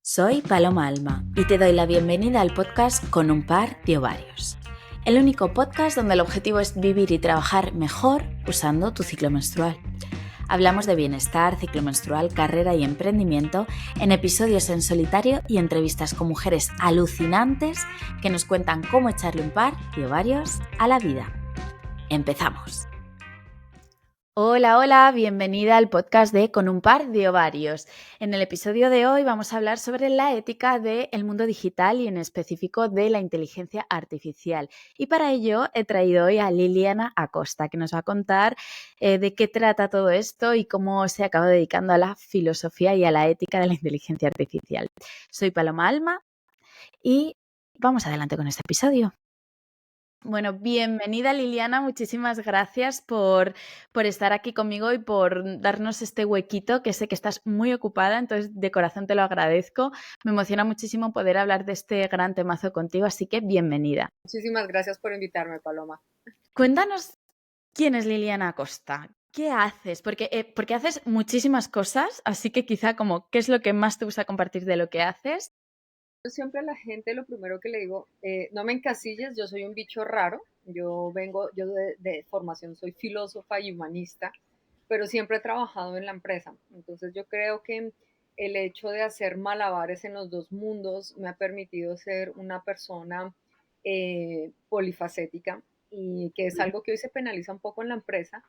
Soy Paloma Alma y te doy la bienvenida al podcast Con un par de ovarios. El único podcast donde el objetivo es vivir y trabajar mejor usando tu ciclo menstrual. Hablamos de bienestar, ciclo menstrual, carrera y emprendimiento en episodios en solitario y entrevistas con mujeres alucinantes que nos cuentan cómo echarle un par de ovarios a la vida. ¡Empezamos! Hola, bienvenida al podcast de Con un par de ovarios. En el episodio de hoy vamos a hablar sobre la ética del mundo digital y en específico de la inteligencia artificial. Y para ello he traído hoy a Liliana Acosta, que nos va a contar de qué trata todo esto y cómo se acaba dedicando a la filosofía y a la ética de la inteligencia artificial. Soy Paloma Alma y vamos adelante con este episodio. Bueno, bienvenida Liliana, muchísimas gracias por estar aquí conmigo y por darnos este huequito, que sé que estás muy ocupada, entonces de corazón te lo agradezco. Me emociona muchísimo poder hablar de este gran temazo contigo, así que bienvenida. Muchísimas gracias por invitarme, Paloma. Cuéntanos quién es Liliana Acosta, qué haces, porque haces muchísimas cosas, así que quizá como qué es lo que más te gusta compartir de lo que haces. Yo siempre a la gente lo primero que le digo, no me encasilles, yo soy un bicho raro, yo de formación soy filósofa y humanista, pero siempre he trabajado en la empresa. Entonces yo creo que el hecho de hacer malabares en los dos mundos me ha permitido ser una persona polifacética y que es algo que hoy se penaliza un poco en la empresa,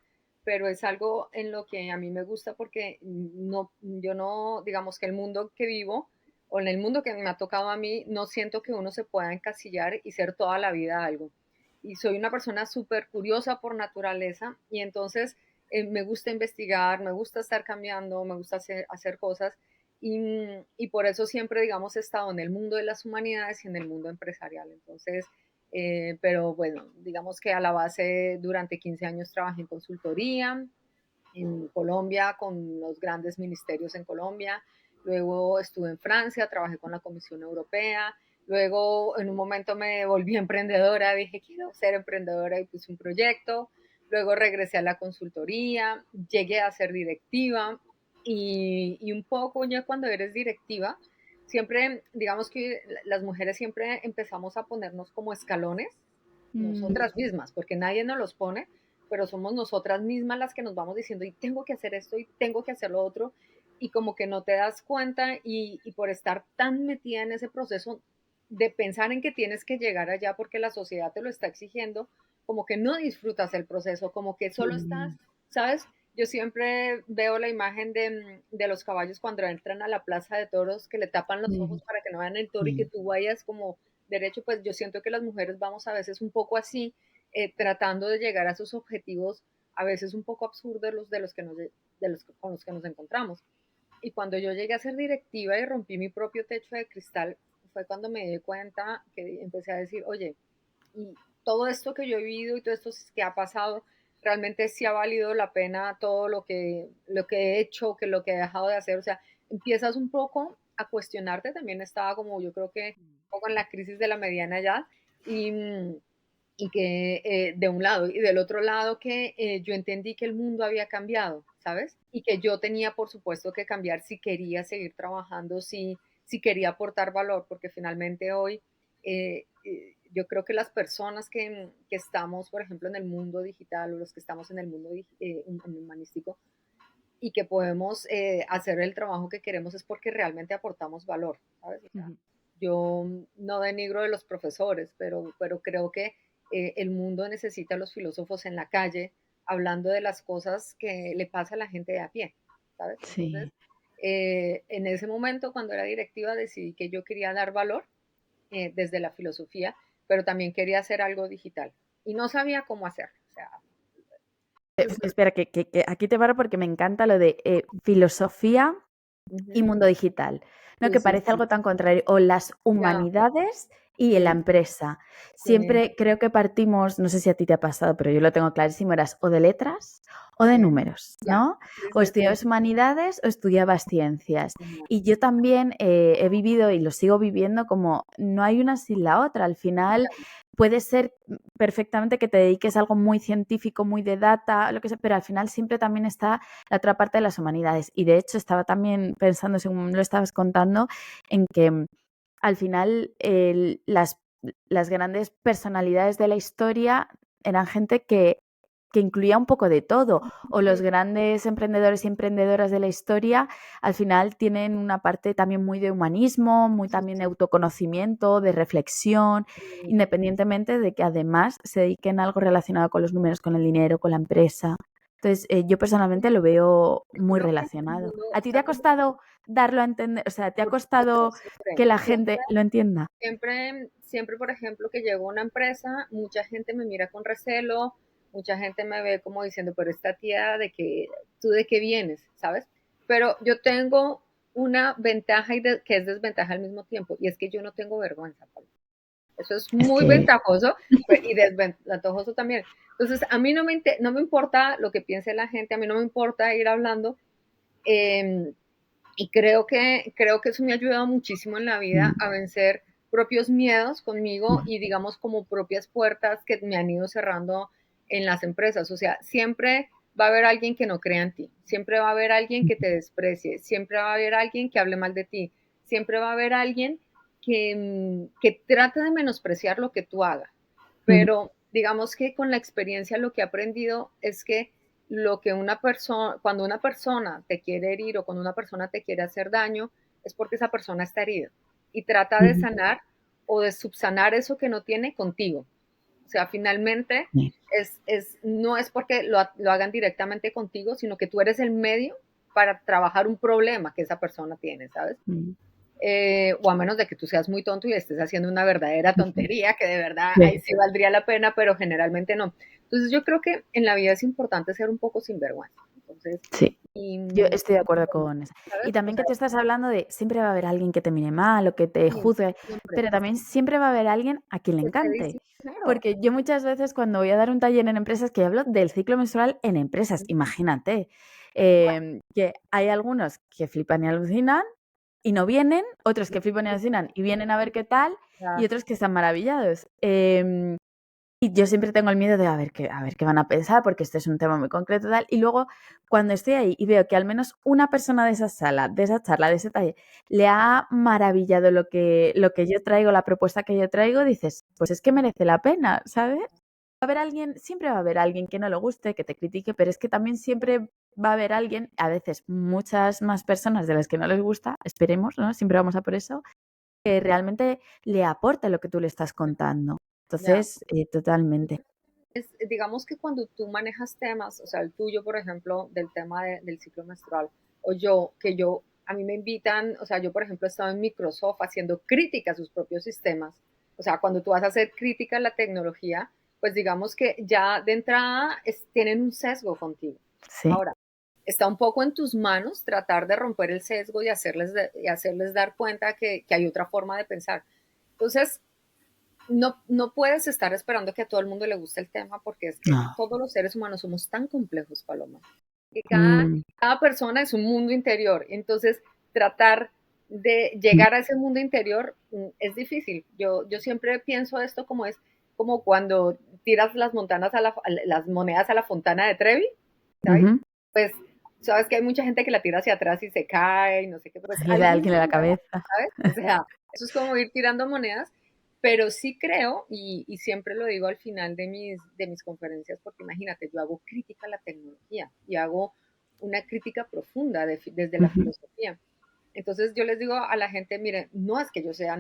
pero es algo en lo que a mí me gusta porque yo no, digamos que el mundo que vivo o en el mundo que me ha tocado a mí, no siento que uno se pueda encasillar y ser toda la vida algo. Y soy una persona súper curiosa por naturaleza y entonces me gusta investigar, me gusta estar cambiando, me gusta hacer cosas y por eso siempre, digamos, he estado en el mundo de las humanidades y en el mundo empresarial. Entonces, pero bueno, digamos que a la base durante 15 años trabajé en consultoría, en Colombia con los grandes ministerios en Colombia, luego estuve en Francia, trabajé con la Comisión Europea, luego en un momento me volví emprendedora, dije quiero ser emprendedora y puse un proyecto, luego regresé a la consultoría, llegué a ser directiva y un poco ya cuando eres directiva, siempre, digamos que las mujeres siempre empezamos a ponernos como escalones, nosotras mismas, porque nadie nos los pone, pero somos nosotras mismas las que nos vamos diciendo y tengo que hacer esto y tengo que hacer lo otro y como que no te das cuenta y por estar tan metida en ese proceso de pensar en que tienes que llegar allá porque la sociedad te lo está exigiendo, como que no disfrutas el proceso, como que solo estás, ¿sabes? Yo siempre veo la imagen de los caballos cuando entran a la plaza de toros, que le tapan los ojos para que no vean el toro y que tú vayas como derecho, pues yo siento que las mujeres vamos a veces un poco así, tratando de llegar a sus objetivos, a veces un poco absurdos con los que nos encontramos. Y cuando yo llegué a ser directiva y rompí mi propio techo de cristal, fue cuando me di cuenta que empecé a decir, oye, y todo esto que yo he vivido y todo esto que ha pasado, realmente sí ha valido la pena todo lo que he hecho, que lo que he dejado de hacer. O sea, empiezas un poco a cuestionarte. También estaba como yo creo que un poco en la crisis de la mediana edad y, y que de un lado y del otro lado que yo entendí que el mundo había cambiado, ¿sabes? Y que yo tenía por supuesto que cambiar si quería seguir trabajando, si quería aportar valor, porque finalmente hoy yo creo que las personas que estamos, por ejemplo, en el mundo digital o los que estamos en el mundo humanístico y que podemos hacer el trabajo que queremos es porque realmente aportamos valor, ¿sabes? O sea, yo no denigro de los profesores, pero creo que el mundo necesita a los filósofos en la calle hablando de las cosas que le pasa a la gente de a pie, ¿sabes? Entonces, Sí. en ese momento, cuando era directiva, decidí que yo quería dar valor desde la filosofía, pero también quería hacer algo digital y no sabía cómo hacerlo. O sea, Espera, que aquí te paro porque me encanta lo de filosofía y uh-huh, mundo digital, ¿no? sí, Que sí, parece algo tan contrario. O las ya, humanidades y en la empresa. sí, Siempre creo que partimos, no sé si a ti te ha pasado, pero yo lo tengo clarísimo, eras o de letras o de sí, números, ya, ¿no? sí, O sí, sí, estudiabas humanidades o estudiabas ciencias. ya, Y yo también he vivido y lo sigo viviendo como no hay una sin la otra. Al final puede ser perfectamente que te dediques a algo muy científico, muy de data, lo que sea, pero al final siempre también está la otra parte de las humanidades. Y de hecho estaba también pensando, según lo estabas contando, en que al final las grandes personalidades de la historia eran gente que incluía un poco de todo, o los sí, grandes emprendedores y emprendedoras de la historia al final tienen una parte también muy de humanismo, muy sí, también de sí, autoconocimiento, de reflexión, sí. independientemente de que además se dediquen a algo relacionado con los números, con el dinero, con la empresa. Entonces, yo personalmente lo veo Yo muy creo que el relacionado. mundo, ¿A o ti te sea, ha costado darlo a entender? O sea, ¿te ha por supuesto, costado que la gente lo entienda? siempre, por ejemplo, que llego a una empresa, mucha gente me mira con recelo, mucha gente me ve como diciendo, pero esta tía ¿tú de qué vienes? ¿Sabes? Pero yo tengo una ventaja que es desventaja al mismo tiempo, y es que yo no tengo vergüenza, Pablo. Eso es Es muy que ventajoso y desventajoso también. Entonces, a mí no me importa lo que piense la gente, a mí no me importa ir hablando. eh, y creo que eso me ha ayudado muchísimo en la vida a vencer propios miedos conmigo y digamos como propias puertas que me han ido cerrando en las empresas. O sea, siempre va a haber alguien que no crea en ti, siempre va a haber alguien que te desprecie, siempre va a haber alguien que hable mal de ti, siempre va a haber alguien que trate de menospreciar lo que tú hagas. Pero digamos que con la experiencia lo que he aprendido es que cuando una persona te quiere herir o cuando una persona te quiere hacer daño, es porque esa persona está herida y trata de sanar o de subsanar eso que no tiene contigo. O sea, finalmente no es porque lo hagan directamente contigo, sino que tú eres el medio para trabajar un problema que esa persona tiene, ¿sabes? O a menos de que tú seas muy tonto y estés haciendo una verdadera tontería, que de verdad ahí sí valdría la pena, pero generalmente no. Entonces yo creo que en la vida es importante ser un poco sinvergüenza. Entonces, Sí, y, yo estoy de acuerdo con eso. Y ¿sabes? O también que sea, tú estás hablando de siempre va a haber alguien que te mire mal o que te sí, juzgue, siempre. pero también siempre va a haber alguien a quien le Que te encante. dice, claro, Porque yo muchas veces cuando voy a dar un taller en empresas, que hablo del ciclo menstrual en empresas, imagínate, bueno, que hay algunos que flipan y alucinan y no vienen, otros que flipan y alucinan y vienen a ver qué tal, y ya, otros que están maravillados. Y yo siempre tengo el miedo de a ver qué van a pensar, porque este es un tema muy concreto y tal. Y luego, cuando estoy ahí y veo que al menos una persona de esa sala, de esa charla, de ese taller, le ha maravillado lo que yo traigo, la propuesta que yo traigo, dices, pues es que merece la pena, ¿sabes? Va a haber alguien, siempre va a haber alguien que no le guste, que te critique, pero es que también siempre va a haber alguien, a veces muchas más personas de las que no les gusta, esperemos, ¿no? Siempre vamos a por eso, que realmente le aporta lo que tú le estás contando. ya. Entonces, totalmente. Digamos que cuando tú manejas temas, o sea, el tuyo, por ejemplo, del tema del ciclo menstrual, o a mí me invitan, o sea, yo, por ejemplo, he estado en Microsoft haciendo crítica a sus propios sistemas. O sea, cuando tú vas a hacer crítica a la tecnología, pues digamos que ya de entrada tienen un sesgo contigo. Sí, Ahora, está un poco en tus manos tratar de romper el sesgo y y hacerles dar cuenta que hay otra forma de pensar. Entonces, no puedes estar esperando que a todo el mundo le guste el tema porque es que no. todos los seres humanos somos tan complejos, Paloma, que Mm, cada persona es un mundo interior. Entonces, tratar de llegar a ese mundo interior es difícil. Yo siempre pienso esto como cuando tiras las monedas a la fontana de Trevi, ¿sabes? ujú. Pues sabes que hay mucha gente que la tira hacia atrás y se cae y no sé qué, pues Le da algunas alguien en la monedas, cabeza. ¿sabes? O sea, eso es como ir tirando monedas, pero sí creo, y siempre lo digo al final de mis conferencias, porque imagínate, yo hago crítica a la tecnología y hago una crítica profunda desde la Ujú. filosofía. Entonces yo les digo a la gente, miren, no es que yo sea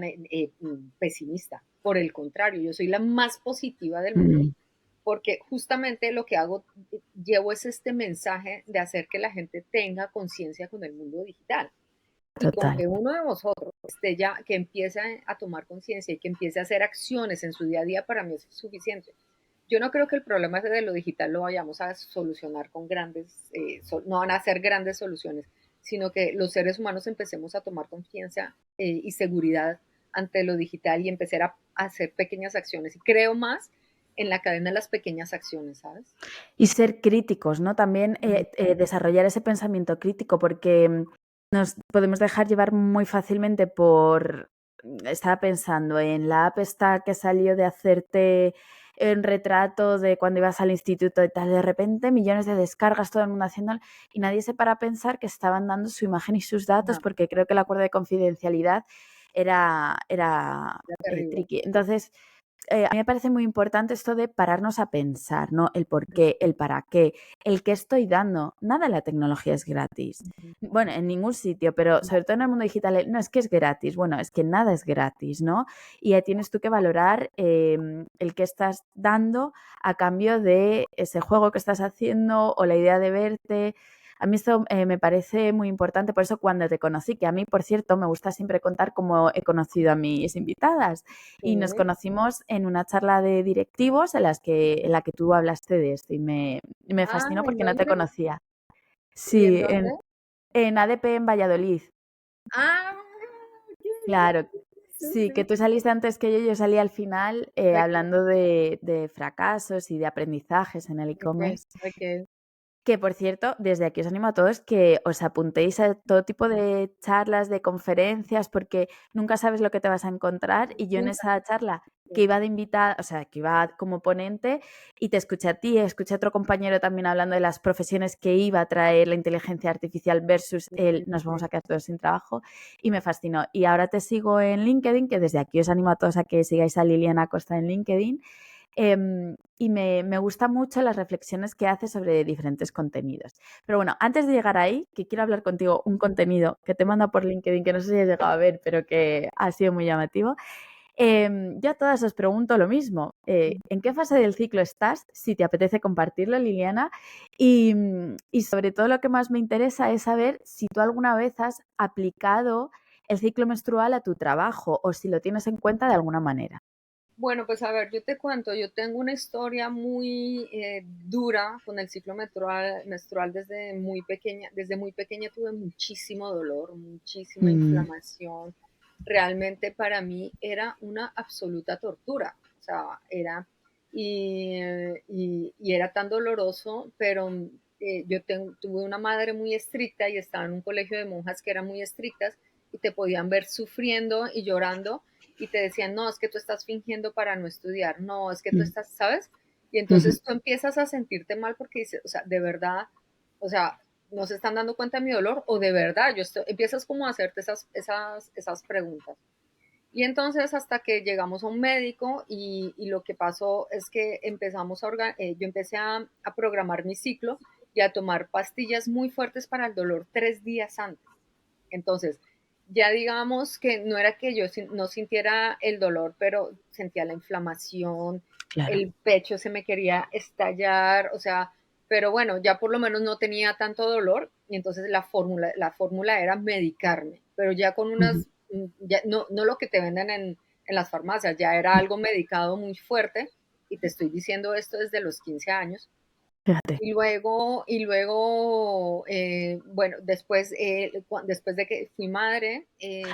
pesimista, por el contrario, yo soy la más positiva del mundo, Mm, porque justamente lo que hago, llevo es este mensaje de hacer que la gente tenga conciencia con el mundo digital. Y con total, que uno de vosotros esté ya, que empiece a tomar conciencia y que empiece a hacer acciones en su día a día, para mí es suficiente. Yo no creo que el problema de lo digital lo vayamos a solucionar con no van a ser grandes soluciones, sino que los seres humanos empecemos a tomar confianza y seguridad ante lo digital y empezar a hacer pequeñas acciones. Y creo más en la cadena de las pequeñas acciones, ¿sabes? Y ser críticos, ¿no? También desarrollar ese pensamiento crítico, porque nos podemos dejar llevar muy fácilmente por... Estaba pensando en la app esta que salió de hacerte un retrato de cuando ibas al instituto y tal, de repente millones de descargas, todo el mundo haciéndolo, y nadie se para a pensar que estaban dando su imagen y sus datos, No, porque creo que el acuerdo de confidencialidad era era terrible. tricky. Entonces, a mí me parece muy importante esto de pararnos a pensar, ¿no? El por qué, el para qué, el qué estoy dando. Nada de la tecnología es gratis. Bueno, en ningún sitio, pero sobre todo en el mundo digital, no es que es gratis, bueno, es que nada es gratis, ¿no? Y ahí tienes tú que valorar el que estás dando a cambio de ese juego que estás haciendo o la idea de verte. A mí esto me parece muy importante, por eso cuando te conocí, que a mí, por cierto, me gusta siempre contar cómo he conocido a mis invitadas. Y nos Sí. conocimos en una charla de directivos en la que tú hablaste de esto y me Ah, fascinó ¿en porque no te dónde? conocía. ¿Y en Sí, dónde? en ADP en Valladolid. Ah, qué Claro, sí, sí, que sí. tú saliste antes que yo salí al final Ok, hablando de fracasos y de aprendizajes en el ok, e-commerce. ok. Que, por cierto, desde aquí os animo a todos que os apuntéis a todo tipo de charlas, de conferencias, porque nunca sabes lo que te vas a encontrar. Y yo en Nunca. esa charla que Sí, iba de invitada, o sea, que iba como ponente, y te escuché a ti, escuché a otro compañero también hablando de las profesiones que iba a traer la inteligencia artificial versus sí, el sí, nos vamos sí. a quedar todos sin trabajo, y me fascinó. Y ahora te sigo en LinkedIn, que desde aquí os animo a todos a que sigáis a Liliana Costa en LinkedIn. Y me gusta mucho las reflexiones que hace sobre diferentes contenidos. Pero bueno, antes de llegar ahí, que quiero hablar contigo un contenido que te manda por LinkedIn, que no sé si has llegado a ver, pero que ha sido muy llamativo. Yo a todas os pregunto lo mismo. ¿En qué fase del ciclo estás? Si te apetece compartirlo, Liliana. Y sobre todo lo que más me interesa es saber si tú alguna vez has aplicado el ciclo menstrual a tu trabajo o si lo tienes en cuenta de alguna manera. Bueno, pues a ver, yo te cuento, yo tengo una historia muy dura con el ciclo menstrual desde muy pequeña tuve muchísimo dolor, muchísima Mm, inflamación. Realmente para mí era una absoluta tortura, o sea, y era tan doloroso, pero tuve una madre muy estricta y estaba en un colegio de monjas que eran muy estrictas y te podían ver sufriendo y llorando y te decían, no, es que tú estás fingiendo para no estudiar, no, es que tú mm, estás, ¿sabes? Y ujú. entonces tú empiezas a sentirte mal porque dices, o sea, de verdad, o sea, no se están dando cuenta de mi dolor o de verdad, empiezas como a hacerte esas preguntas. Y entonces hasta que llegamos a un médico y lo que pasó es que yo empecé a programar mi ciclo y a tomar pastillas muy fuertes para el dolor 3 días antes. Entonces, ya digamos que no era que no sintiera el dolor, pero sentía la inflamación, Claro. el pecho se me quería estallar, o sea, pero bueno, ya por lo menos no tenía tanto dolor y entonces la fórmula era medicarme, pero ya con Ujú. ya no lo que te venden en las farmacias, ya era algo medicado muy fuerte y te estoy diciendo esto desde los 15 años. Fíjate. Y luego, bueno, después de que fui madre,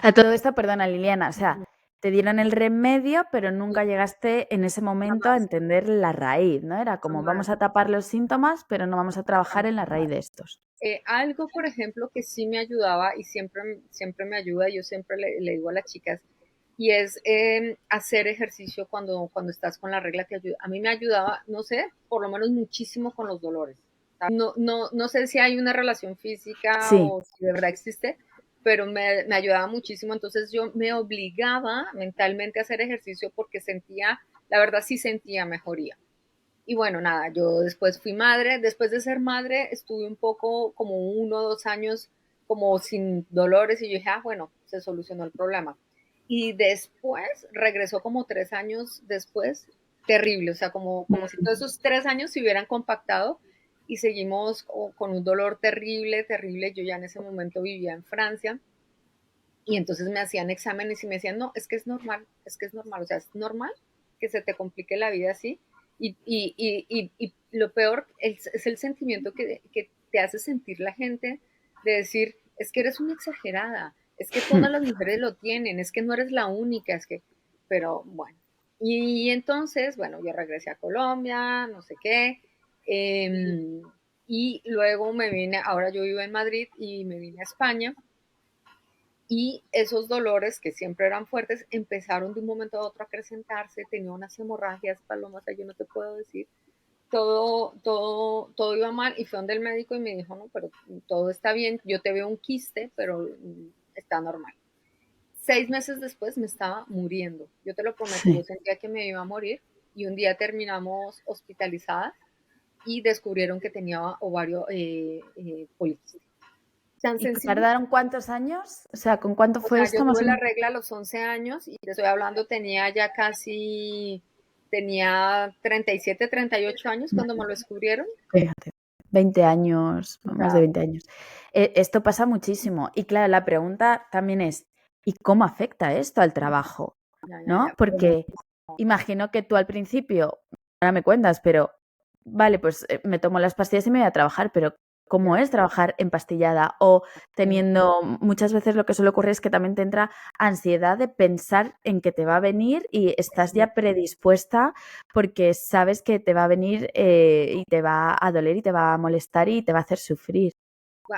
A todo esto, perdona, Liliana, o sea, te dieron el remedio, pero nunca llegaste en ese momento a jamás, entender la raíz, ¿no? Era como jamás, vamos a tapar los síntomas, pero no vamos a trabajar en la jamás. raíz de estos. Algo, por ejemplo, que sí me ayudaba y siempre me ayuda, yo siempre le digo a las chicas, y es hacer ejercicio cuando estás con la regla, te ayuda. A mí me ayudaba, no sé, por lo menos muchísimo con los dolores. No sé si hay una relación física Sí. o si de verdad existe, pero me ayudaba muchísimo. Entonces yo me obligaba mentalmente a hacer ejercicio porque sentía, la verdad sí sentía mejoría. Y bueno, nada, yo después fui madre. Después de ser madre, estuve un poco como 1 o 2 años como sin dolores y yo dije, bueno, se solucionó el problema. Y después regresó como 3 años después, terrible, o sea, como si todos esos 3 años se hubieran compactado y seguimos con un dolor terrible, terrible. Yo ya en ese momento vivía en Francia y entonces me hacían exámenes y me decían, no, es que es normal, o sea, es normal que se te complique la vida así. Y lo peor es el sentimiento que te hace sentir la gente de decir, es que eres una exagerada, es que todas las mujeres lo tienen, es que no eres la única, es que, pero bueno. Y entonces, bueno, yo regresé a Colombia, no sé qué, eh, y luego me vine, ahora yo vivo en Madrid y me vine a España, y esos dolores que siempre eran fuertes empezaron de un momento a otro a acrecentarse, tenía unas hemorragias, Paloma, o sea, yo no te puedo decir, todo iba mal y fue donde el médico y me dijo, no, pero todo está bien, yo te veo un quiste, pero está normal. 6 meses después me estaba muriendo, yo te lo prometo, yo Sí. sentía que me iba a morir y un día terminamos hospitalizada y descubrieron que tenía ovario poliquístico. Tan ¿Y sencillo. tardaron cuántos años? O sea, ¿con cuánto O fue sea, yo esto más tuve o la menos? regla a los 11 años y te estoy hablando, tenía 37, 38 años cuando me lo descubrieron. Fíjate, 20 años, O más de sea, 20 años. Esto pasa muchísimo. Y claro, la pregunta también es, ¿y cómo afecta esto al trabajo? ya, ¿No? pero no, Porque imagino que tú al principio, ahora me cuentas, pero vale, pues me tomo las pastillas y me voy a trabajar, pero ¿cómo ya, es trabajar empastillada? O sí, teniendo, muchas veces lo que suele ocurrir es que también te entra ansiedad de pensar en que te va a venir y estás sí. ya predispuesta porque sabes que te va a venir y te va a doler y te va a molestar y te va a hacer sufrir.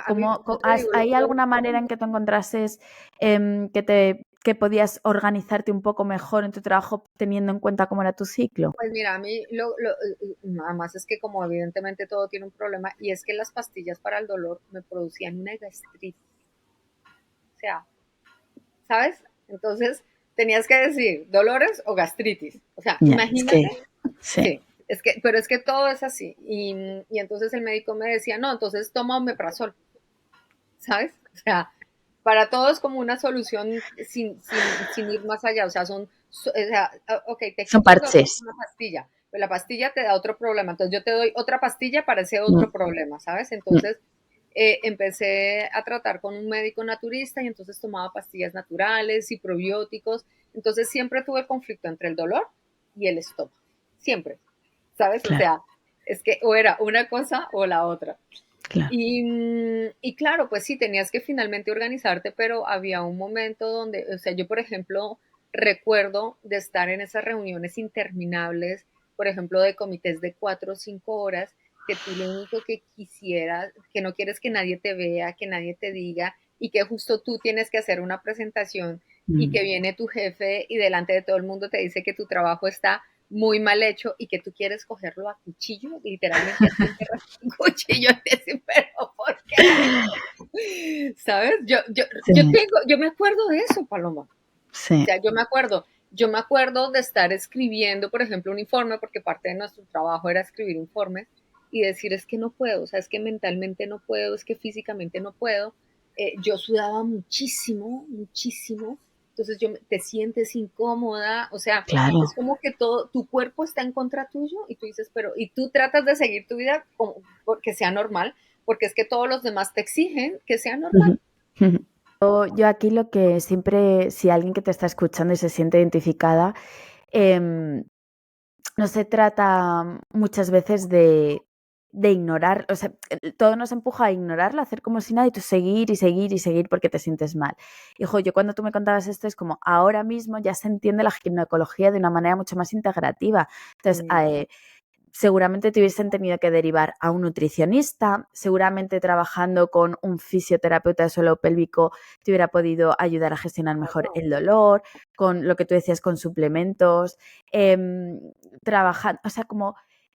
A mí, yo te digo, ¿Hay alguna manera en que tú encontrases que podías organizarte un poco mejor en tu trabajo teniendo en cuenta cómo era tu ciclo? pues mira, a mí nada más es que como evidentemente todo tiene un problema y es que las pastillas para el dolor me producían una gastritis. O sea, ¿sabes? Entonces tenías que decir dolores o gastritis. O sea, Ya, es que imagínate. sí. Sí, pero es que todo es así. Y entonces el médico me decía, no, entonces toma omeprazol, ¿sabes? O sea, para todo es como una solución sin ir más allá. O sea, o sea, ok, te Son quito el dolor parches. con una pastilla, pero la pastilla te da otro problema. Entonces yo te doy otra pastilla para ese Mm, otro problema, ¿sabes? mm. Entonces empecé a tratar con un médico naturista y entonces tomaba pastillas naturales y probióticos. Entonces siempre tuve el conflicto entre el dolor y el estómago. Siempre, ¿sabes? O Claro, sea, es que o era una cosa o la otra. claro. Y claro, pues sí, tenías que finalmente organizarte, pero había un momento donde, o sea, yo por ejemplo recuerdo de estar en esas reuniones interminables, por ejemplo, de comités de 4 o 5 horas, que tú lo único que quisieras, que no quieres que nadie te vea, que nadie te diga, y que justo tú tienes que hacer una presentación y Mm. que viene tu jefe y delante de todo el mundo te dice que tu trabajo está muy mal hecho y que tú quieres cogerlo a cuchillo, literalmente así enterrar un cuchillo y decir, pero ¿por qué? ¿Sabes? Sí, Yo me acuerdo de eso, Paloma. O sí, sea, yo me acuerdo de estar escribiendo, por ejemplo, un informe, porque parte de nuestro trabajo era escribir informes y decir, es que no puedo, o sea, es que mentalmente no puedo, es que físicamente no puedo. Yo sudaba muchísimo, muchísimo. Entonces te sientes incómoda, o sea, es claro. como que todo, tu cuerpo está en contra tuyo y tú dices, pero, y tú tratas de seguir tu vida como, porque sea normal, porque es que todos los demás te exigen que sea normal. Ujú, ujú. Yo aquí lo que siempre, si alguien que te está escuchando y se siente identificada, em, no se trata muchas veces de ignorar, o sea, todo nos empuja a ignorarlo, a hacer como si nada y tú seguir y seguir y seguir porque te sientes mal. Hijo, yo cuando tú me contabas esto es como ahora mismo ya se entiende la ginecología de una manera mucho más integrativa. Entonces, seguramente te hubiesen tenido que derivar a un nutricionista, seguramente trabajando con un fisioterapeuta de suelo pélvico te hubiera podido ayudar a gestionar mejor Claro. el dolor, con lo que tú decías, con suplementos, trabajando, o sea, como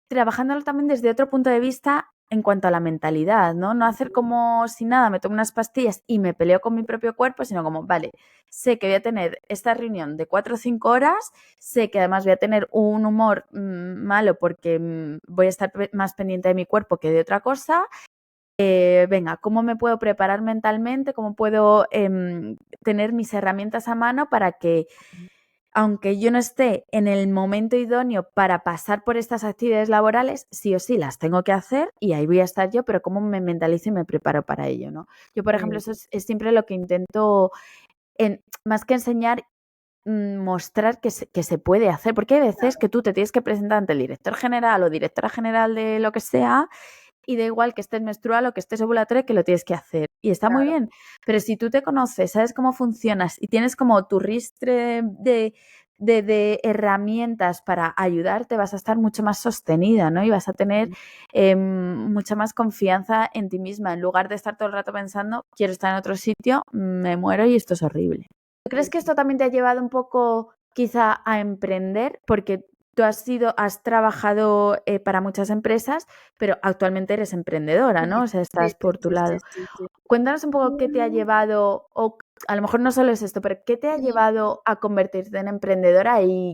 trabajándolo también desde otro punto de vista en cuanto a la mentalidad, ¿no? No hacer como si nada, me tomo unas pastillas y me peleo con mi propio cuerpo, sino como, vale, sé que voy a tener esta reunión de 4 o 5 horas, sé que además voy a tener un humor malo porque voy a estar más pendiente de mi cuerpo que de otra cosa. Venga, ¿cómo me puedo preparar mentalmente? ¿Cómo puedo tener mis herramientas a mano para que, aunque yo no esté en el momento idóneo para pasar por estas actividades laborales, sí o sí las tengo que hacer y ahí voy a estar yo, pero cómo me mentalizo y me preparo para ello, ¿no? Yo, por ejemplo, Sí, eso es siempre lo que intento, más que enseñar, mostrar que se puede hacer, porque hay veces que tú te tienes que presentar ante el director general o directora general de lo que sea y da igual que estés menstrual o que estés ovulatoria, que lo tienes que hacer. Y está muy claro. bien. Pero si tú te conoces, sabes cómo funcionas y tienes como tu ristre de herramientas para ayudarte, vas a estar mucho más sostenida, ¿no? Y vas a tener mucha más confianza en ti misma, en lugar de estar todo el rato pensando, quiero estar en otro sitio, me muero y esto es horrible. ¿Tú crees que esto también te ha llevado un poco quizá a emprender? Porque tú has trabajado para muchas empresas, pero actualmente eres emprendedora, ¿no? Sí, O sea, sí, estás sí, por tu sí, sí, lado. sí, sí. Cuéntanos un poco qué te ha llevado, o a lo mejor no solo es esto, pero qué te ha Mm, llevado a convertirte en emprendedora y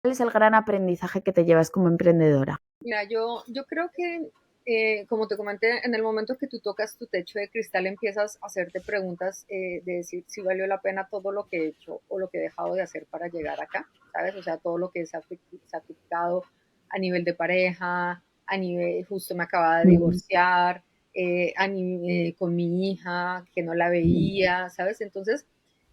cuál es el gran aprendizaje que te llevas como emprendedora. Mira, yo creo que, como te comenté, en el momento que tú tocas tu techo de cristal, empiezas a hacerte preguntas de decir si valió la pena todo lo que he hecho o lo que he dejado de hacer para llegar acá, ¿sabes? O sea, todo lo que he sacrificado a nivel de pareja, a nivel, justo me acababa de Mm. divorciar, con mi hija, que no la veía, ¿sabes? Entonces,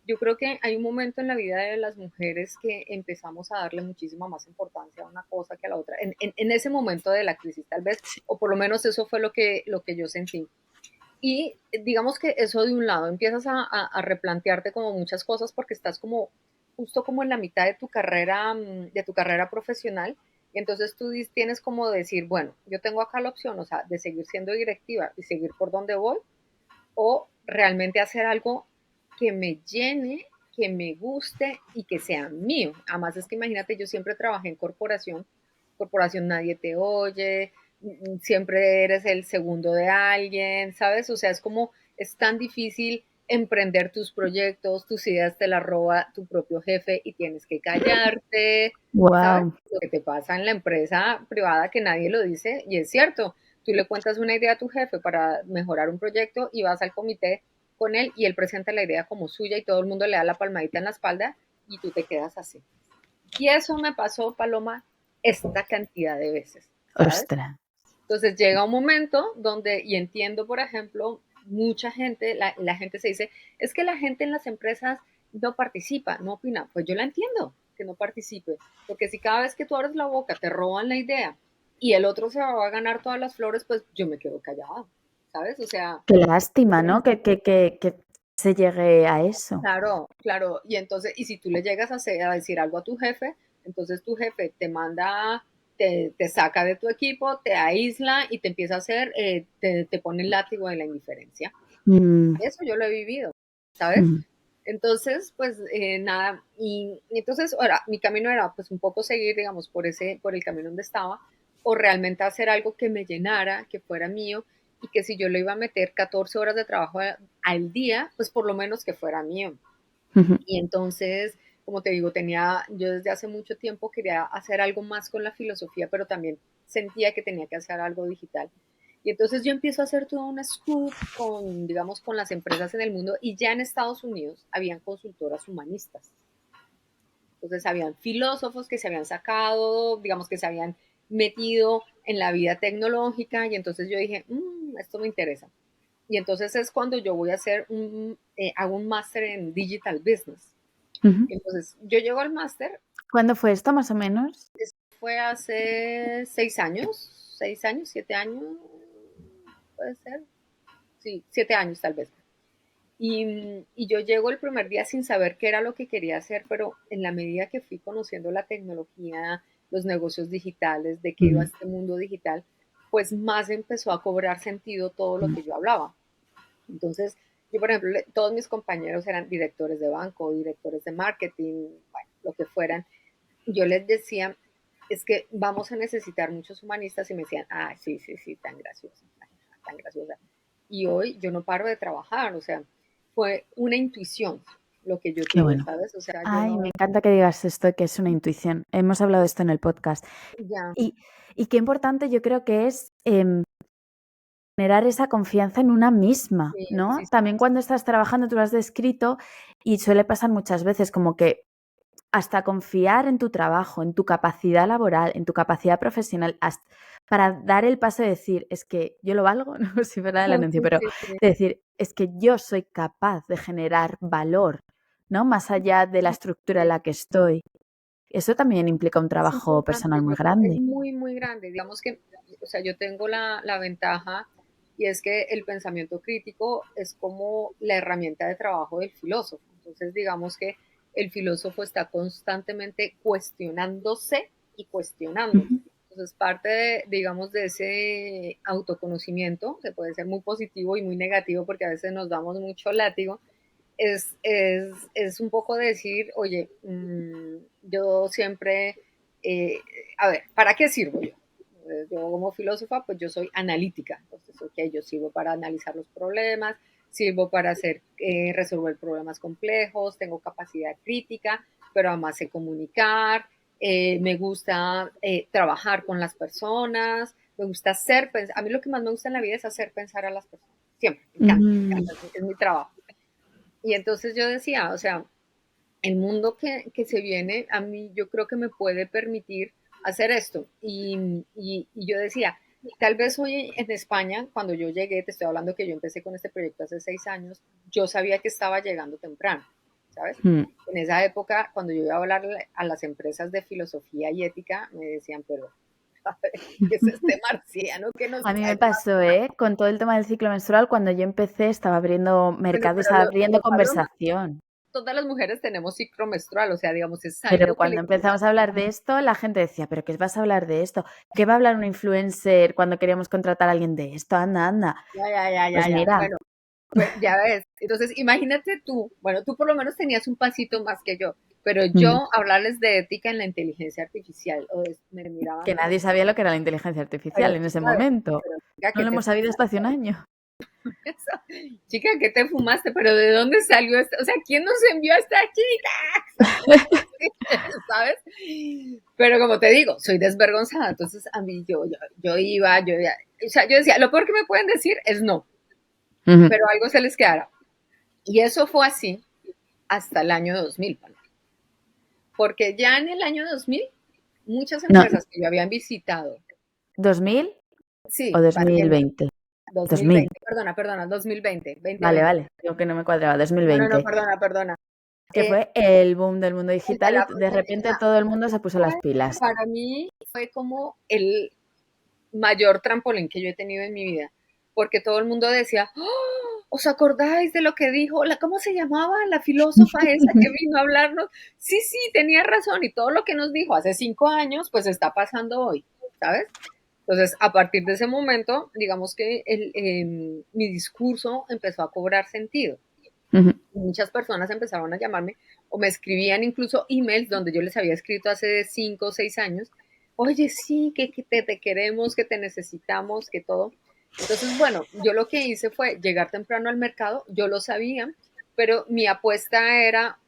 yo creo que hay un momento en la vida de las mujeres que empezamos a darle muchísima más importancia a una cosa que a la otra, en ese momento de la crisis tal vez, o por lo menos eso fue lo que yo sentí. Y digamos que eso de un lado, empiezas a replantearte como muchas cosas porque estás como justo como en la mitad de tu carrera profesional, y entonces tú tienes como decir, bueno, yo tengo acá la opción, o sea, de seguir siendo directiva y seguir por donde voy, o realmente hacer algo que me llene, que me guste y que sea mío. Además es que imagínate, yo siempre trabajé en corporación nadie te oye, siempre eres el segundo de alguien, ¿sabes? O sea, es como, es tan difícil emprender tus proyectos, tus ideas te las roba tu propio jefe y tienes que callarte, ¿sabes? Wow. Lo que te pasa en la empresa privada que nadie lo dice y es cierto. Tú le cuentas una idea a tu jefe para mejorar un proyecto y vas al comité con él y él presenta la idea como suya y todo el mundo le da la palmadita en la espalda y tú te quedas así. Y eso me pasó, Paloma, esta cantidad de veces, ¿sabes? Ostras. Entonces llega un momento donde, y entiendo, por ejemplo, mucha gente, la gente se dice, es que la gente en las empresas no participa, no opina. Pues yo la entiendo que no participe, porque si cada vez que tú abres la boca te roban la idea y el otro se va a ganar todas las flores, pues yo me quedo callada, ¿sabes? O sea, Qué lástima, ¿no? Que se llegue a eso. claro, claro. Y entonces, y si tú le llegas a decir algo a tu jefe, entonces tu jefe te manda, te saca de tu equipo, te aísla y te empieza a hacer, te pone el látigo de la indiferencia. Mm, Eso yo lo he vivido, ¿sabes? mm, Entonces, pues nada, y entonces ahora mi camino era pues un poco seguir, digamos, por el camino donde estaba, o realmente hacer algo que me llenara, que fuera mío, y que si yo le iba a meter 14 horas de trabajo al día, pues por lo menos que fuera mío. ujú. Y entonces, como te digo, yo desde hace mucho tiempo quería hacer algo más con la filosofía, pero también sentía que tenía que hacer algo digital. Y entonces yo empiezo a hacer todo un scoop con, digamos, con las empresas en el mundo y ya en Estados Unidos habían consultoras humanistas. Entonces habían filósofos que se habían sacado, digamos que se habían metido en la vida tecnológica y entonces yo dije, esto me interesa. Y entonces es cuando yo voy a hago un máster en Digital Business. Ujú. Entonces, yo llego al máster, ¿Cuándo fue esto, más o menos? fue hace 6 años, 7 años, puede ser, sí, 7 años tal vez. Y yo llego el primer día sin saber qué era lo que quería hacer, pero en la medida que fui conociendo la tecnología, los negocios digitales, de qué iba Mm, este mundo digital, pues más empezó a cobrar sentido todo lo mm. que yo hablaba. Entonces, yo, por ejemplo, todos mis compañeros eran directores de banco, directores de marketing, bueno, lo que fueran. Yo les decía, es que vamos a necesitar muchos humanistas y me decían, ah, sí, sí, sí, tan graciosa, tan graciosa. Y hoy yo no paro de trabajar, o sea, fue una intuición lo que yo Qué tuve, bueno. ¿sabes? O sea, yo Ay, me no, encanta que digas esto, que es una intuición. Hemos hablado de esto en el podcast. ya, Y, y qué importante yo creo que es generar esa confianza en una misma, sí, ¿no? sí, También cuando estás trabajando, tú lo has descrito y suele pasar muchas veces como que hasta confiar en tu trabajo, en tu capacidad laboral, en tu capacidad profesional, para dar el paso de decir, es que yo lo valgo, no si fuera el anuncio, sí, pero sí, sí. de decir, es que yo soy capaz de generar valor, ¿no? Más allá de la estructura en la que estoy. Eso también implica un Es trabajo importante, personal muy es grande. muy, muy grande. Digamos que, o sea, yo tengo la ventaja y es que el pensamiento crítico es como la herramienta de trabajo del filósofo. Entonces, digamos que el filósofo está constantemente cuestionándose y cuestionando. Ujú. Entonces, parte de, digamos, de ese autoconocimiento, que puede ser muy positivo y muy negativo porque a veces nos damos mucho látigo, es un poco decir, oye, yo siempre, eh, a ver, ¿para qué sirvo yo? Yo como filósofa, pues yo soy analítica, entonces, ok, yo sirvo para analizar los problemas, sirvo para hacer, resolver problemas complejos, tengo capacidad crítica, pero además sé comunicar, me gusta trabajar con las personas, me gusta hacer, a mí lo que más me gusta en la vida es hacer pensar a las personas, siempre, me Mm, encanta, es mi trabajo. Y entonces yo decía, o sea, el mundo que se viene a mí yo creo que me puede permitir hacer esto. Y yo decía, tal vez hoy en España, cuando yo llegué, te estoy hablando que yo empecé con este proyecto hace 6 años, yo sabía que estaba llegando temprano, ¿sabes? mm. En esa época, cuando yo iba a hablar a las empresas de filosofía y ética, me decían, pero, a ver, ¿qué es este marciano que nos A mí me trae? pasó, con todo el tema del ciclo menstrual, cuando yo empecé estaba abriendo Bueno, mercado y pero estaba abriendo lo sabemos, conversación. todas las mujeres tenemos ciclo menstrual, o sea, digamos, es Pero algo que le cuando empezamos a hablar de esto, la gente decía, ¿pero qué vas a hablar de esto? ¿Qué va a hablar una influencer cuando queríamos contratar a alguien de esto? Anda, anda. ya, ya, ya, ya, Pues ya. mira, Bueno, pues ya ves. Entonces, imagínate tú, bueno, tú por lo menos tenías un pasito más que yo, pero mm, yo hablarles de ética en la inteligencia artificial, me miraban que como, nadie sabía lo que era la inteligencia artificial pero en ese chica, momento. pero chica, No ¿qué lo te hemos sabido hasta hace un fumaste? año. Chica, ¿qué te fumaste? ¿Pero de dónde salió esto? O sea, ¿quién nos envió a esta chica? ¿Sabes? Pero como te digo, soy desvergonzada, entonces a mí yo iba, o sea, yo decía, lo peor que me pueden decir es no, Ujú. pero algo se les quedará. Y eso fue así hasta el año 2000, porque ya en el año 2000, muchas No, empresas que yo habían visitado, ¿2000 o sí, 2020? 2000. 2020, perdona, 2020, Vale, 2020, vale. Digo que no me cuadraba. no, 2020. perdona, Que eh, fue el boom del mundo el de digital y la de pandemia, o repente sea, todo el mundo se puso las pilas. para mí fue como el mayor trampolín que yo he tenido en mi vida, porque todo el mundo decía, "Oh, ¿os acordáis de lo que dijo, cómo se llamaba la filósofa esa que vino a hablarnos? Sí, sí, tenía razón y todo lo que nos dijo hace 5 años, pues está pasando hoy, ¿sabes? Entonces, a partir de ese momento, digamos que mi discurso empezó a cobrar sentido. Ujú. Muchas personas empezaron a llamarme o me escribían incluso emails donde yo les había escrito hace 5 o 6 años, oye, sí, que te queremos, que te necesitamos, que todo. Entonces, bueno, yo lo que hice fue llegar temprano al mercado, yo lo sabía, pero mi apuesta era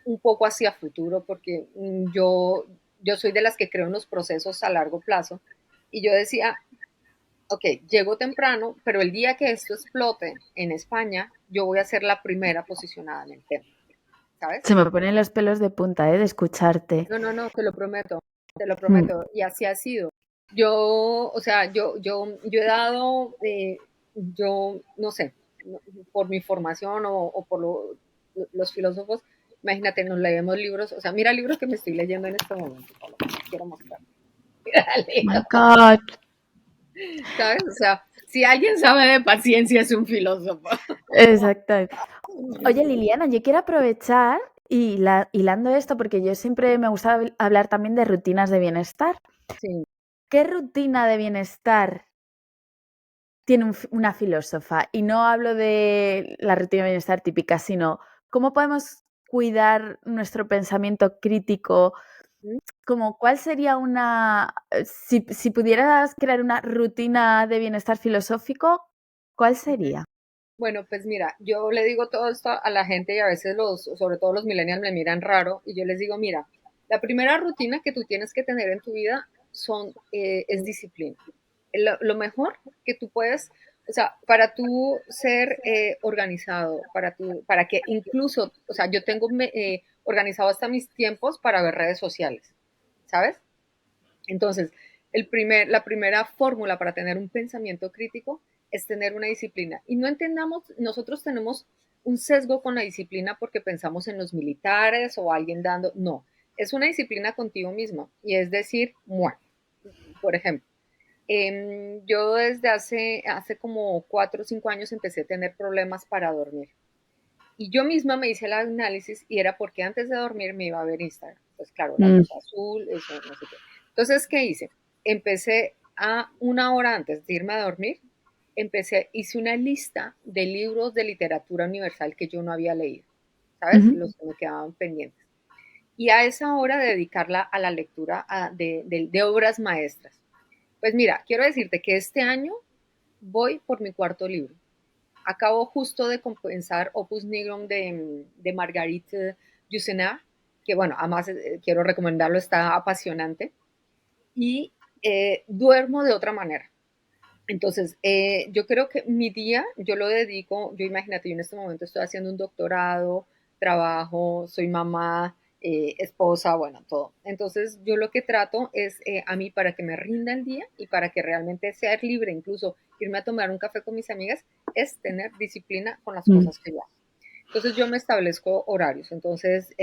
un poco hacia futuro porque yo soy de las que creo en los procesos a largo plazo y yo decía, ok, llego temprano, pero el día que esto explote en España, yo voy a ser la primera posicionada en el tema, ¿sabes? Se me ponen los pelos de punta, de escucharte. No, te lo Mm. prometo, y así ha sido. Yo, o sea, yo he dado, yo no sé, por mi formación o por los filósofos, imagínate, nos leemos libros, o sea, mira libros que me estoy leyendo en este momento, Pablo, quiero mostrar. Mira, My God. ¿sabes? O sea, si alguien sabe de paciencia es un filósofo. Exacto. Oye, Liliana, yo quiero aprovechar y hilando esto, porque yo siempre me gusta hablar también de rutinas de bienestar. Sí. ¿Qué rutina de bienestar tiene una filósofa? Y no hablo de la rutina de bienestar típica, sino cómo podemos cuidar nuestro pensamiento crítico. Como, ¿cuál sería si pudieras crear una rutina de bienestar filosófico, cuál sería? Bueno, pues mira, yo le digo todo esto a la gente y a veces sobre todo los millennials me miran raro y yo les digo, mira, la primera rutina que tú tienes que tener en tu vida es disciplina. Lo mejor que tú puedes, o sea, para tú ser organizado, para que incluso, o sea, yo tengo organizado hasta mis tiempos para ver redes sociales, ¿sabes? Entonces, la primera fórmula para tener un pensamiento crítico es tener una disciplina. Y no entendamos, nosotros tenemos un sesgo con la disciplina porque pensamos en los militares o alguien dando, no, es una disciplina contigo mismo y es decir, bueno, por ejemplo, yo desde hace como 4 o 5 años empecé a tener problemas para dormir. Y yo misma me hice el análisis y era porque antes de dormir me iba a ver Instagram. Pues claro, la Mm, luz azul, eso, no sé qué. Entonces, ¿qué hice? Empecé a 1 hora antes de irme a dormir, hice una lista de libros de literatura universal que yo no había leído, ¿sabes? ujú. Los que me quedaban pendientes. Y a esa hora dedicarla a la lectura de obras maestras. Pues mira, quiero decirte que este año voy por mi cuarto libro. Acabo justo de compensar Opus Nigrum de Marguerite Yourcenar, que bueno, además quiero recomendarlo, está apasionante, y duermo de otra manera. Entonces, yo creo que mi día, yo lo dedico, yo imagínate, yo en este momento estoy haciendo un doctorado, trabajo, soy mamá, esposa, bueno, todo. Entonces, yo lo que trato es a mí para que me rinda el día y para que realmente sea libre, incluso irme a tomar un café con mis amigas, es tener disciplina con las Mm, cosas que yo hago. Entonces, yo me establezco horarios. Entonces,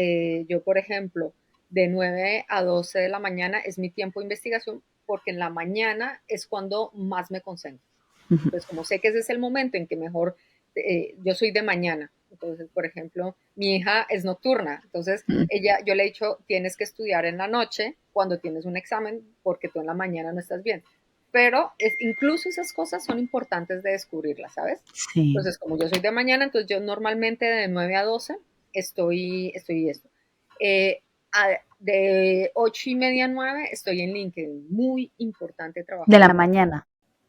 yo, por ejemplo, de 9 a 12 de la mañana es mi tiempo de investigación porque en la mañana es cuando más me concentro. ujú. Entonces, como sé que ese es el momento en que mejor, yo soy de mañana. Entonces, por ejemplo, mi hija es nocturna. Entonces, Mm, yo le he dicho, tienes que estudiar en la noche cuando tienes un examen porque tú en la mañana no estás bien. Pero incluso esas cosas son importantes de descubrirlas, ¿sabes? sí. Entonces, como yo soy de mañana, entonces yo normalmente de 9 a 12 estoy esto. Eh, de 8:30 a 9 estoy en LinkedIn. Muy importante De trabajar la en LinkedIn. mañana.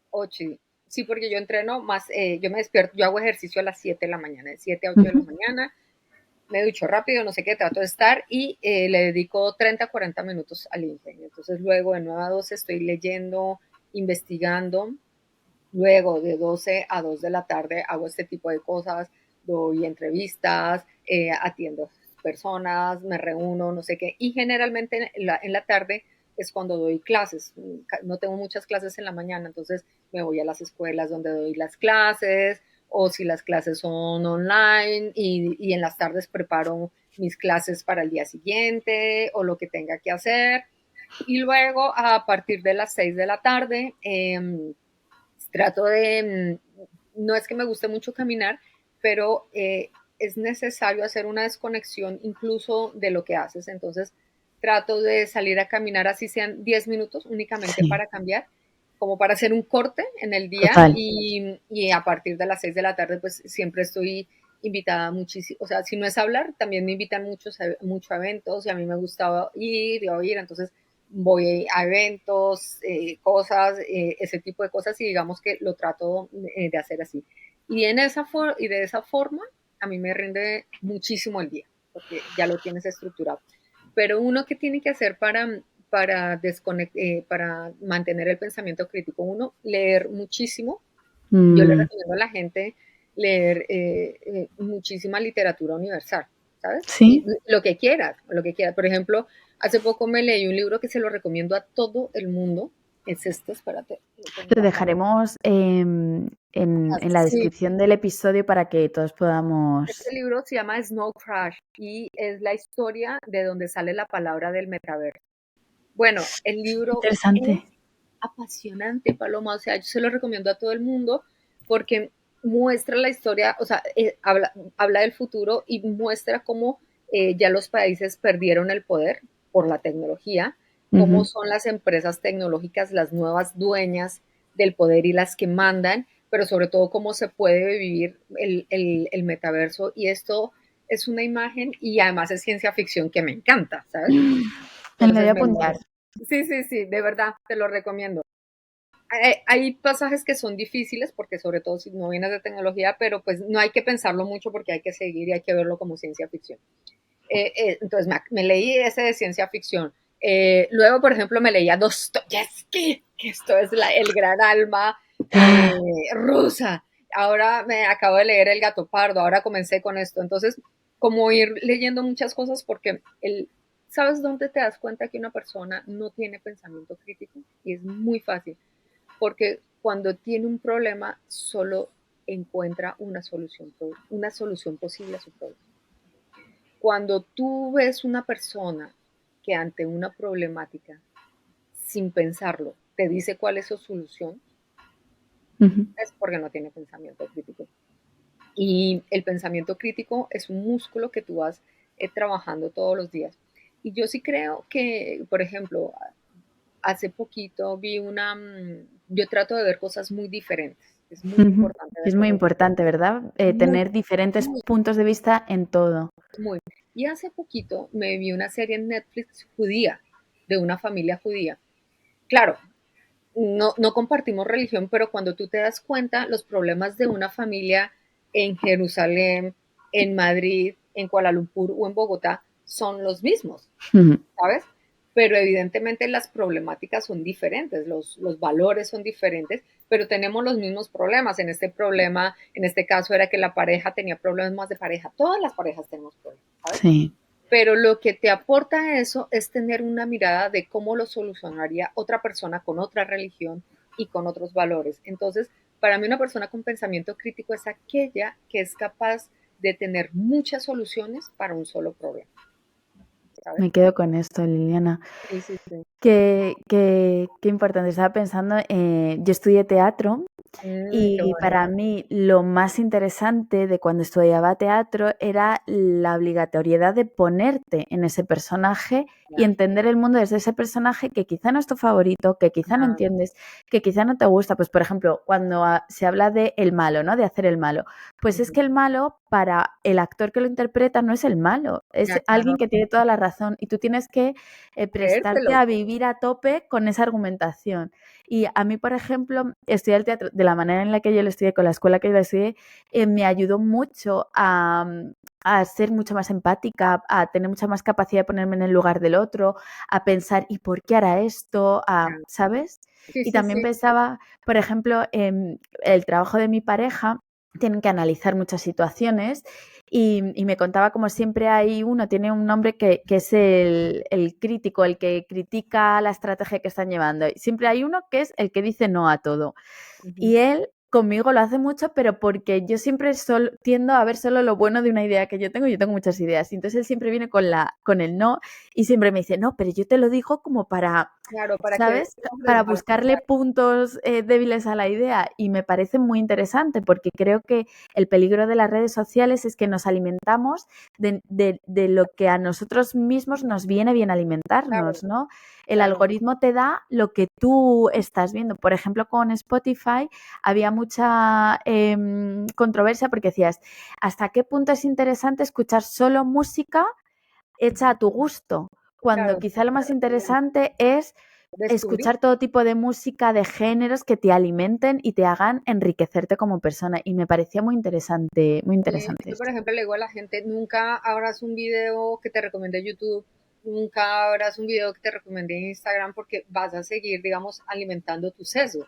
8, sí, porque yo entreno más, yo me despierto, yo hago ejercicio a las 7 de la mañana, de 7 a 8 de la Ujú. mañana, me ducho rápido, no sé qué, trato de estar y le dedico 30 a 40 minutos al LinkedIn. Entonces luego de 9 a 12 estoy leyendo, investigando, luego de 12 a 2 de la tarde hago este tipo de cosas, doy entrevistas, atiendo personas, me reúno, no sé qué, y generalmente en la tarde es cuando doy clases. No tengo muchas clases en la mañana, entonces me voy a las escuelas donde doy las clases, o si las clases son online, y en las tardes preparo mis clases para el día siguiente o lo que tenga que hacer. Y luego a partir de las 6 de la tarde, trato de, no es que me guste mucho caminar, pero es necesario hacer una desconexión incluso de lo que haces. Entonces, trato de salir a caminar así sean 10 minutos únicamente Sí, para cambiar, como para hacer un corte en el día total. y a partir de las 6 de la tarde, pues siempre estoy invitada muchísimo, o sea, si no es hablar, también me invitan mucho a eventos y a mí me gustaba ir y oír, entonces voy a eventos, cosas, ese tipo de cosas y digamos que lo trato de hacer así. Y de esa forma a mí me rinde muchísimo el día, porque ya lo tienes estructurado. Pero uno que tiene que hacer para mantener el pensamiento crítico, uno, leer muchísimo. Yo le Mm, recomiendo a la gente leer muchísima literatura universal, ¿sabes? Y sí, lo que quieras. Por ejemplo, hace poco me leí un libro que se lo recomiendo a todo el mundo. Es este, espérate, lo lo tengo acá. dejaremos en la Sí, descripción del episodio para que todos este podamos. libro se llama Snow Crash y es la historia de donde sale la palabra del metaverso. Bueno, el libro es Interesante. apasionante, Paloma. O sea, yo se lo recomiendo a todo el mundo porque muestra la historia, o sea, habla del futuro y muestra cómo ya los países perdieron el poder por la tecnología, cómo Ujú. son las empresas tecnológicas las nuevas dueñas del poder y las que mandan, pero sobre todo cómo se puede vivir el metaverso. Y esto es una imagen y además es ciencia ficción que me encanta, ¿sabes? Me lo voy Entonces a me apuntar. muero. Sí, sí, sí, de verdad, te lo recomiendo. Hay pasajes que son difíciles porque sobre todo si no vienes de tecnología, pero pues no hay que pensarlo mucho porque hay que seguir y hay que verlo como ciencia ficción. Entonces me leí ese de ciencia ficción. Luego, por ejemplo, me leía Dostoyevsky, que esto es el gran alma rusa. Ahora me acabo de leer El gato pardo, ahora comencé con esto. Entonces, como ir leyendo muchas cosas porque ¿sabes dónde te das cuenta que una persona no tiene pensamiento crítico? Y es muy fácil porque cuando tiene un problema solo encuentra una solución posible a su problema. Cuando tú ves una persona que ante una problemática, sin pensarlo, te dice cuál es su solución, Ujú. es porque no tiene pensamiento crítico. Y el pensamiento crítico es un músculo que tú vas trabajando todos los días. Y yo sí creo que, por ejemplo, hace poquito vi yo trato de ver cosas muy diferentes. Es muy Ujú. importante Es ver muy cosas importante, ¿verdad? muy, Tener diferentes muy, puntos de vista en todo. muy. Y hace poquito me vi una serie en Netflix judía, de una familia judía. Claro, no compartimos religión, pero cuando tú te das cuenta, los problemas de una familia en Jerusalén, en Madrid, en Kuala Lumpur o en Bogotá son los mismos, Ujú. ¿sabes? Pero evidentemente las problemáticas son diferentes, los valores son diferentes, pero tenemos los mismos problemas. En este problema, en este caso era que la pareja tenía problemas de pareja. Todas las parejas tenemos problemas, ¿sabes? Sí. Pero lo que te aporta eso es tener una mirada de cómo lo solucionaría otra persona con otra religión y con otros valores. Entonces, para mí una persona con pensamiento crítico es aquella que es capaz de tener muchas soluciones para un solo problema, ¿sabes? Me quedo con esto, Liliana. Sí, sí, sí. Qué importante. Estaba pensando, yo estudié teatro Qué y para bonito. mí lo más interesante de cuando estudiaba teatro era la obligatoriedad de ponerte en ese personaje y Ya. entender el mundo desde ese personaje que quizá no es tu favorito, que quizá no Ajá, entiendes, que quizá no te gusta. Pues, por ejemplo, cuando se habla de el malo, ¿no? De hacer el malo. Pues es ujú. que el malo, para el actor que lo interpreta, no es el malo, es Ya, alguien claro, que tiene toda la razón y tú tienes que prestarte creértelo. a vivir a tope con esa argumentación. Y a mí, por ejemplo, estudiar el teatro de la manera en la que yo lo estudié, con la escuela que yo lo estudié, me ayudó mucho a ser mucho más empática, a tener mucha más capacidad de ponerme en el lugar del otro, a pensar, ¿y por qué hará esto? Ya. ¿Sabes? Sí, Y sí, también sí, pensaba, por ejemplo, en el trabajo de mi pareja, tienen que analizar muchas situaciones y me contaba como siempre hay uno, tiene un nombre que es el crítico, el que critica la estrategia que están llevando. Y siempre hay uno que es el que dice no a todo. ujú, Y él conmigo lo hace mucho, pero porque yo siempre tiendo a ver solo lo bueno de una idea que yo tengo muchas ideas. Y entonces él siempre viene con el no y siempre me dice, no, pero yo te lo digo como para, claro, para que ¿sabes? logres Para buscarle puntos débiles a la idea y me parece muy interesante porque creo que el peligro de las redes sociales es que nos alimentamos de lo que a nosotros mismos nos viene bien claro, alimentarnos, ¿no? El claro, algoritmo te da lo que tú estás viendo. Por ejemplo, con Spotify había mucha controversia porque decías, ¿hasta qué punto es interesante escuchar solo música hecha a tu gusto? Cuando claro, quizá lo más interesante es descubrir. escuchar todo tipo de música, de géneros que te alimenten y te hagan enriquecerte como persona. Y me parecía muy Sí, interesante yo, por esto. ejemplo, le digo a la gente, nunca abras un video que te recomendé YouTube, nunca abras un video que te recomendé Instagram porque vas a seguir, digamos, alimentando tu sesgo.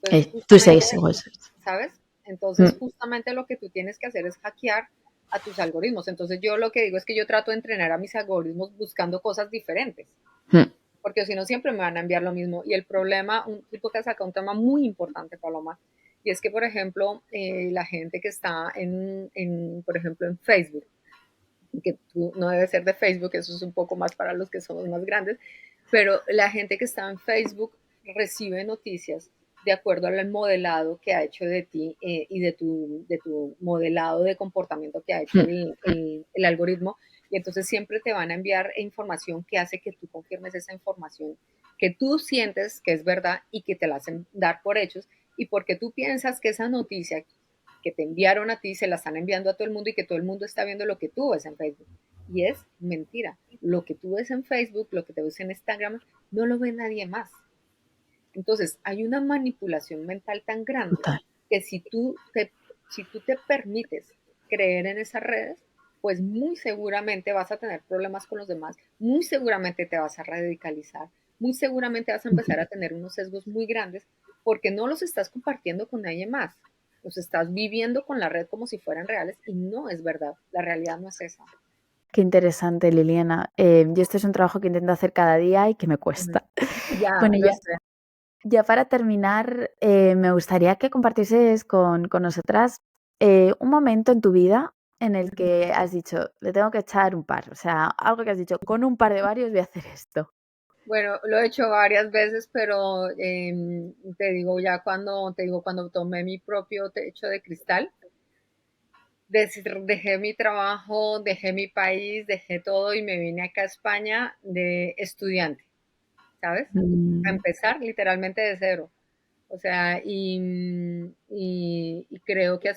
Entonces, Tú justamente, sabes, igual. ¿sabes? Entonces, Mm, justamente lo que tú tienes que hacer es hackear a tus algoritmos. Entonces, yo lo que digo es que yo trato de entrenar a mis algoritmos buscando cosas diferentes, mm. porque si no, siempre me van a enviar lo mismo. Y el problema, un tipo que saca un tema muy importante, Paloma, y es que, por ejemplo, la gente que está por ejemplo, en Facebook, que tú no debe ser de Facebook, eso es un poco más para los que somos más grandes, pero la gente que está en Facebook recibe noticias de acuerdo al modelado que ha hecho de ti y de tu modelado de comportamiento que ha hecho Mm. el algoritmo, y entonces siempre te van a enviar información que hace que tú confirmes esa información que tú sientes que es verdad y que te la hacen dar por hechos, y porque tú piensas que esa noticia que te enviaron a ti se la están enviando a todo el mundo y que todo el mundo está viendo lo que tú ves en Facebook. Y es mentira. Lo que tú ves en Facebook, lo que te ves en Instagram, no lo ve nadie más. Entonces, hay una manipulación mental tan grande Total. que si tú te permites creer en esas redes, pues muy seguramente vas a tener problemas con los demás, muy seguramente te vas a radicalizar, muy seguramente vas a Ujú. empezar a tener unos sesgos muy grandes porque no los estás compartiendo con nadie más. Los estás viviendo con la red como si fueran reales y no es verdad. La realidad no es esa. Qué interesante, Liliana. Yo este es un trabajo que intento hacer cada día y que me Ujú. cuesta. Ya, Bueno, lo sé. ya para terminar, me gustaría que compartieses con nosotras un momento en tu vida en el que has dicho, le tengo que echar un par? O sea, algo que has dicho, con un par de ovarios voy a hacer esto. Bueno, lo he hecho varias veces, pero te digo cuando tomé mi propio techo de cristal, dejé mi trabajo, dejé mi país, dejé todo y me vine acá a España de estudiante, ¿sabes? A Mm, empezar literalmente de cero. O sea, y creo que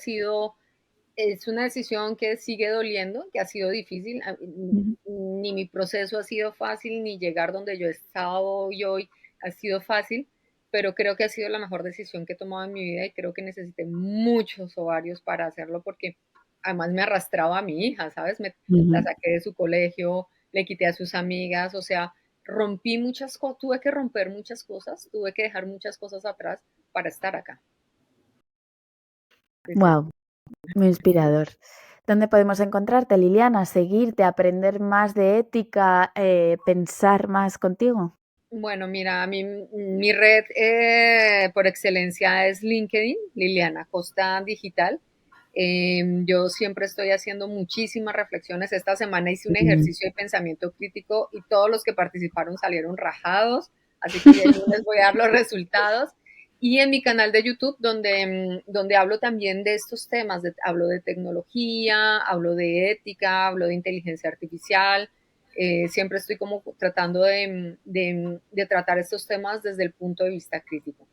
es una decisión que sigue doliendo, que ha sido difícil. ujú. Ni mi proceso ha sido fácil, ni llegar donde yo he estado hoy ha sido fácil, pero creo que ha sido la mejor decisión que he tomado en mi vida y creo que necesité muchos ovarios para hacerlo porque además me arrastraba a mi hija, ¿sabes? La Ujú. saqué de su colegio, le quité a sus amigas, o sea, rompí muchas cosas, tuve que romper muchas cosas, tuve que dejar muchas cosas atrás para estar acá. Sí, sí. Wow, muy inspirador. ¿Dónde podemos encontrarte, Liliana? Seguirte, aprender más de ética, pensar más contigo. Bueno, mira, mi red por excelencia es LinkedIn, Liliana Costa Digital. Yo siempre estoy haciendo muchísimas reflexiones. Esta semana hice un Mm. ejercicio de pensamiento crítico y todos los que participaron salieron rajados, así que ya el lunes voy a dar los resultados. Y en mi canal de YouTube, donde hablo también de estos temas, hablo de tecnología, hablo de ética, hablo de inteligencia artificial. Siempre estoy como tratando de tratar estos temas desde el punto de vista crítico.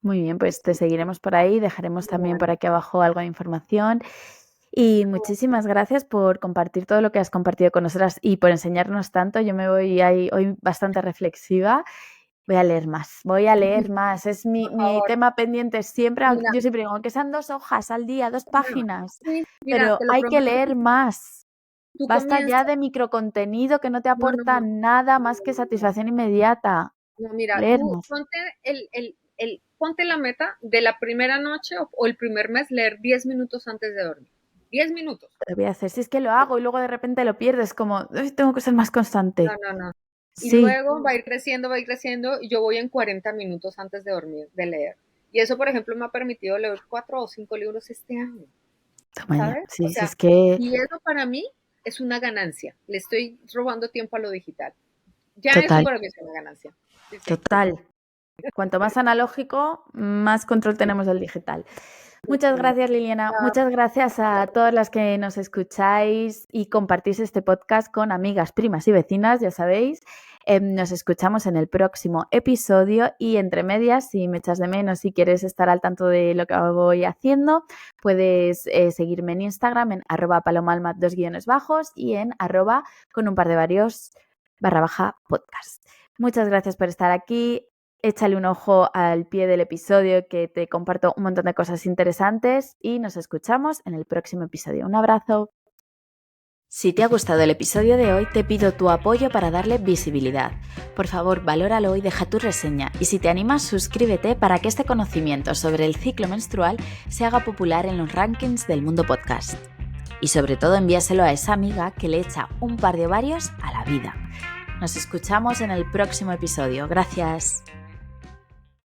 Muy bien, pues te seguiremos por ahí, dejaremos también Bueno, por aquí abajo algo de información. Y muchísimas gracias por compartir todo lo que has compartido con nosotras y por enseñarnos tanto. Yo me voy ahí hoy bastante reflexiva. Voy a leer más, voy a leer más. Es mi, por mi favor, tema pendiente siempre. mira, Yo siempre digo, aunque sean 2 hojas al día, 2 páginas, sí, mira, pero te lo hay que prometo que leer más. tú Basta ya comienzas, de microcontenido que no te no, no, aporta no, nada más que satisfacción inmediata. no, mira, Leer tú más. ponte la meta de la primera noche o el primer mes leer 10 minutos antes de dormir. 10 minutos. Lo voy a hacer. Si es que lo hago y luego de repente lo pierdes, como, "Ay, tengo que ser más No, constante". no, no. Y Sí, luego va a ir creciendo, y yo voy en 40 minutos antes de dormir, de leer. Y eso, por ejemplo, me ha permitido leer 4 o 5 libros este año, toma ya. ¿sabes? O Sí, sí, sea, es que y eso para mí es una ganancia. Le estoy robando tiempo a lo digital. Ya eso total, para mí es una ganancia. Sí, sí. total. Cuanto más analógico, más control tenemos del digital. Muchas gracias, Liliana. Nada, Muchas gracias a todas las que nos escucháis y compartís este podcast con amigas, primas y vecinas, ya sabéis. Nos escuchamos en el próximo episodio y entre medias, si me echas de menos y quieres estar al tanto de lo que voy haciendo, puedes seguirme en Instagram en @palomalma 2 guiones bajos y en @con un par de varios _podcast. Muchas gracias por estar aquí. Échale un ojo al pie del episodio que te comparto un montón de cosas interesantes y nos escuchamos en el próximo episodio. Un abrazo. Si te ha gustado el episodio de hoy, te pido tu apoyo para darle visibilidad. Por favor, valóralo y deja tu reseña. Y si te animas, suscríbete para que este conocimiento sobre el ciclo menstrual se haga popular en los rankings del mundo podcast. Y sobre todo, envíaselo a esa amiga que le echa un par de ovarios a la vida. Nos escuchamos en el próximo episodio. Gracias.